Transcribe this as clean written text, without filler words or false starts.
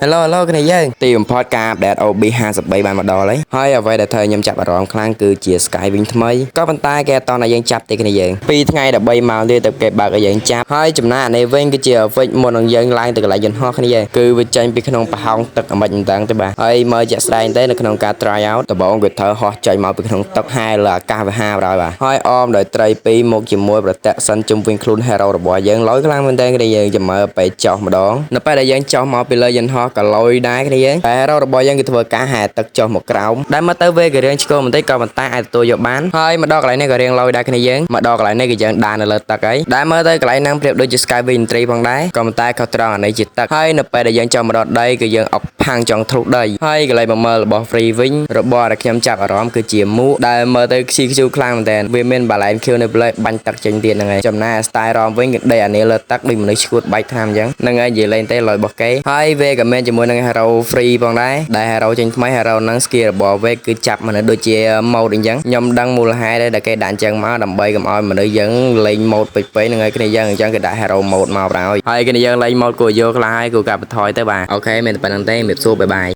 Hello គ្នាយើងទីបំផុតការអាប់ដេត OB53 បានមកដល់ហើយអ្វីដែលធ្វើខ្ញុំចាប់អារម្មណ៍ខ្លាំងគឺជា Sky វិញថ្មីក៏ប៉ុន្តែគេអត់តឲ្យយើងចាប់ទេគ្នាយើង2ថ្ងៃ13ម៉ោងទៀតទៅគេបើកឲ្យយើងចាប់ហើយចំណាយអានេះវិញគឺជា Fix មុននឹងយើងឡើងទៅកន្លែងយន្តហោះគ្នាយើងគឺវាចេញពីក្នុងប្រហោងទឹកអាមិនដឹងទេបាទហើយមើលជាក់ស្ដែងទេនៅក្នុងការ try out ដំបូងវាធ្វើហោះចេញមកពីក្នុងទឹកហែលើអាកាសវិហារបណ្ដោយបាទហើយអមដោយត្រីពីរមកជាមួយប្រតិសិនជុំវិញខ្លួន hero របស់យើងលយខ្លាំងមែនតើគ្នាយើងចាំមើលពេលចុះម្ដងនៅពេលដែលយើងចុះមកពីលើយន្តហោះក៏លយដែរគ្នាយើងតែ hero របស់យើងគឺធ្វើការហែទឹកចុះមកក្រោមដែលមើលទៅវាក៏រៀងឆ្កូបន្តិចក៏ប៉ុន្តែអាចទទួលយកបានហើយមកដល់កន្លែងនេះក៏រៀងលយដែរគ្នាយើងមកដល់កន្លែងនេះគឺយើងដើរនៅលើទឹកហើយដែលមើលទៅកន្លែងហ្នឹងប្រៀបដូចជា Sky Wintry ផងដែរក៏ប៉ុន្តែខុសត្រង់អានេះជាទឹកហើយនៅពេលដែលយើងចុះមកដល់ដីគឺយើងអុកផាំងចង់ធ្លុះដីហើយកន្លែងមកមើលរបស់ free វិញរបស់ដែលខ្ញុំចាប់អារម្មណ៍គឺជាមូដែលមើលទៅខ្ជិលខ្លាំងមែនតើវាមានបាឡែនខៀវនៅលើបាញ់ទឹកចេញទៀតហ្នឹងហើយចំណែក style រំវិញគឺដីអានេះលើទឹកដូចមនុស្សឈួតបែកថ្នាំអញ្ចឹងហ្នឹងហើយនិយាយលេងទេលយរបស់គេហើយវាក៏មានជាមួយនឹង hero free ផងដែរដែល hero ចេញថ្មី hero ហ្នឹង skill របស់វាគឺចាប់មនុស្សដូចជា mode អញ្ចឹងខ្ញុំដឹងមូលហេតុដែលគេដាក់អញ្ចឹងមកដើម្បីកុំឲ្យមនុស្សយើងលេង mode ពេកៗហ្នឹងហើយគ្នាយើងអញ្ចឹងគេដាក់ hero mode មកបណ្ដោយហើយគ្នាយើងលេង mode គួរយកខ្លះហើយគួរកាត់បន្ថយទៅបាទអូខេមានតែប៉ុណ្្នឹងទេជំរាបសួរបាយបាយ